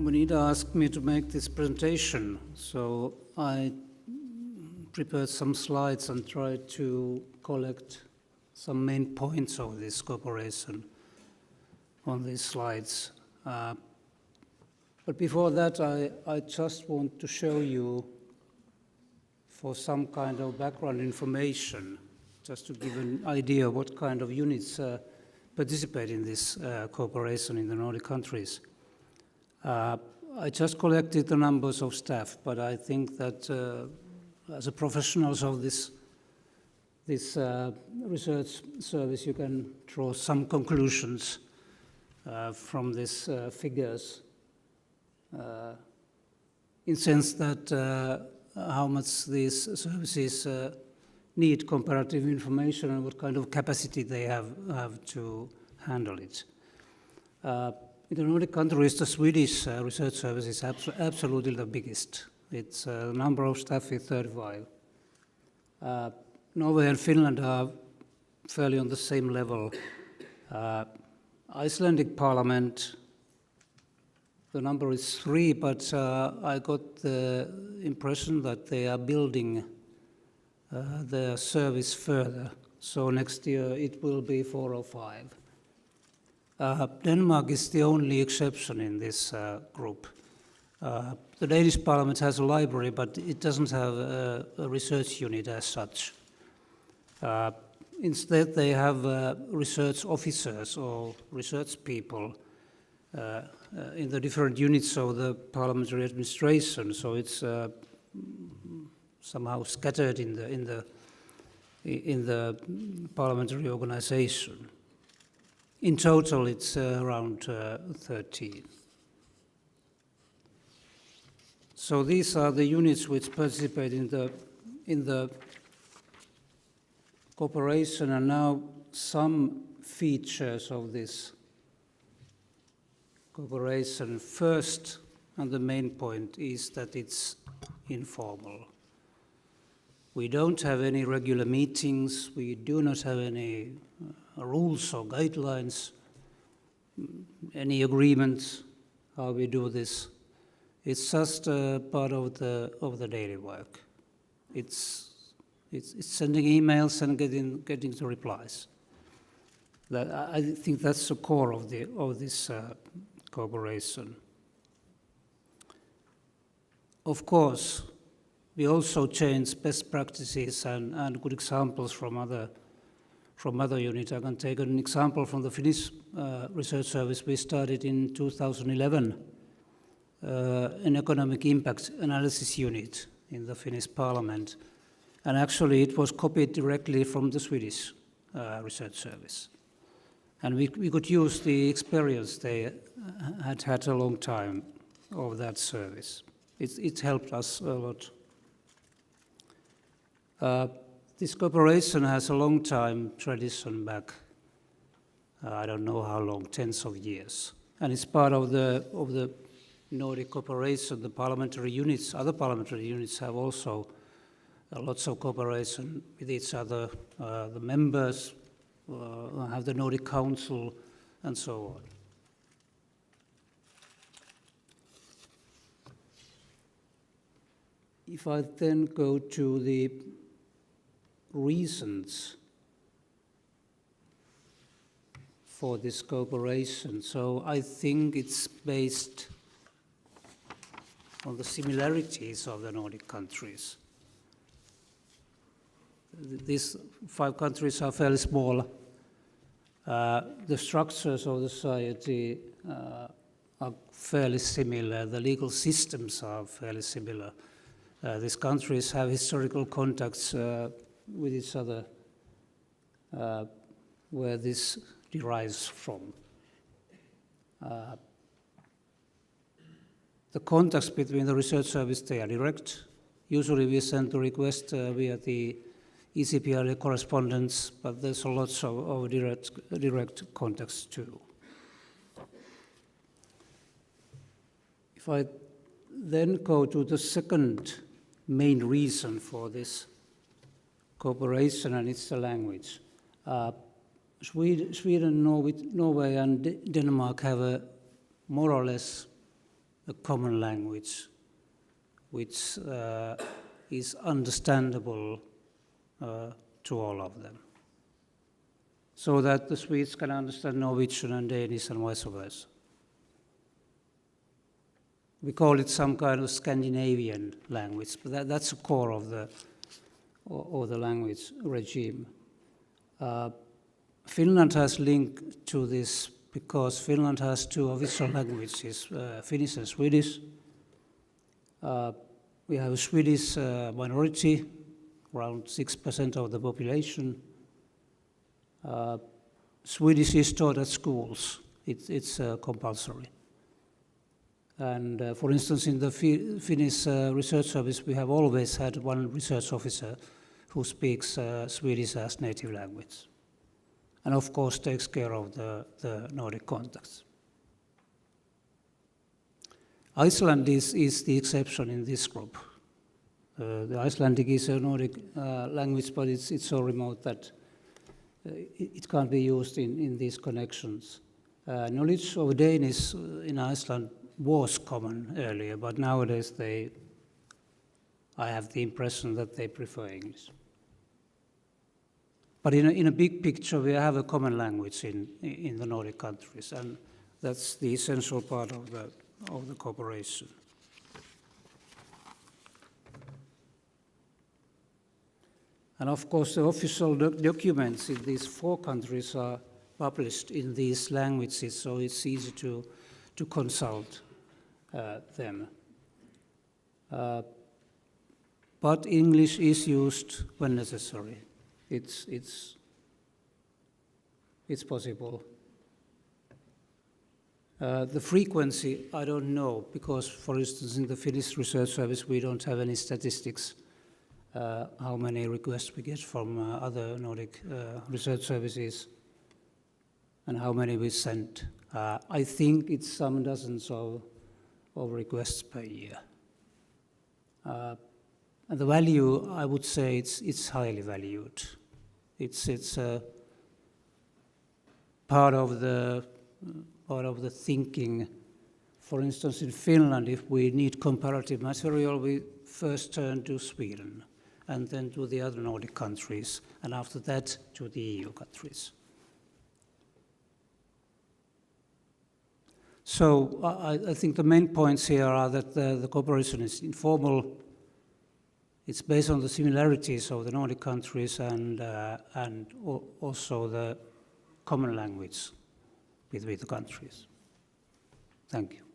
Bonita asked me to make this presentation, so I prepared some slides and tried to collect some main points of this cooperation on these slides. But before that, I just want to show you for some kind of background information, just to give an idea of what kind of units participate in this cooperation in the Nordic countries. I just collected the numbers of staff, but I think that as a professionals of this research service, you can draw some conclusions from these figures, in sense that how much these services need comparative information and what kind of capacity they have to handle it. In the Nordic countries, the Swedish research service is absolutely the biggest. Its number of staff is 35. Norway and Finland are fairly on the same level. Icelandic Parliament, the number is 3, but I got the impression that they are building their service further. So next year it will be 4 or 5. Denmark is the only exception in this group. The Danish Parliament has a library, but it doesn't have a research unit as such. Instead, they have research officers or research people in the different units of the parliamentary administration. So it's somehow scattered in the parliamentary organization. In total, it's around 13. So these are the units which participate in the cooperation, and now some features of this cooperation. First, and the main point, is that it's informal. We don't have any regular meetings. We do not have any rules or guidelines, any agreements how we do this. It's just part of the daily work. It's sending emails and getting the replies. I think that's the core of this cooperation. Of course, we also change best practices and good examples from other units. I can take an example from the Finnish research service. We started in 2011 an economic impact analysis unit in the Finnish Parliament, and actually it was copied directly from the Swedish research service. And we could use the experience they had a long time of that service. It helped us a lot. This cooperation has a long time tradition back, I don't know how long, tens of years. And it's part of the Nordic cooperation. The parliamentary units, other parliamentary units have also lots of cooperation with each other. The members have the Nordic Council and so on. If I then go to the reasons for this cooperation, so I think it's based on the similarities of the Nordic countries. These 5 countries are fairly small. The structures of the society are fairly similar. The legal systems are fairly similar. These countries have historical contacts with each other where this derives from. The contacts between the research service, they are direct. Usually we send the request via the ECPRD Correspondence, but there's lots of direct contacts too. If I then go to the second main reason for this cooperation, and it's the language. Sweden, Norway, and Denmark have a more or less a common language which is understandable to all of them, so that the Swedes can understand Norwegian and Danish and vice versa. We call it some kind of Scandinavian language, but that's the core of the language regime. Finland has linked to this because Finland has two official languages, Finnish and Swedish. We have a Swedish minority, around 6% of the population. Swedish is taught at schools. It's compulsory. And for instance, in the Finnish research service, we have always had one research officer who speaks Swedish as native language, and of course takes care of the Nordic contacts. Iceland is the exception in this group. The Icelandic is a Nordic language, but it's so remote that it can't be used in these connections. Knowledge of Danish in Iceland was common earlier, but nowadays I have the impression that they prefer English. But in a big picture, we have a common language in the Nordic countries, and that's the essential part of the cooperation. And of course, the official documents in these 4 countries are published in these languages, so it's easy to consult them. But English is used when necessary. It's possible. The frequency, I don't know, because, for instance, in the Finnish Research Service, we don't have any statistics how many requests we get from other Nordic research services and how many we send. I think it's some dozens of requests per year. And the value, I would say, it's highly valued. It's part of the thinking. For instance, in Finland, if we need comparative material, we first turn to Sweden, and then to the other Nordic countries, and after that to the EU countries. So I think the main points here are that the cooperation is informal. It's based on the similarities of the Nordic countries and also the common language between the countries. Thank you.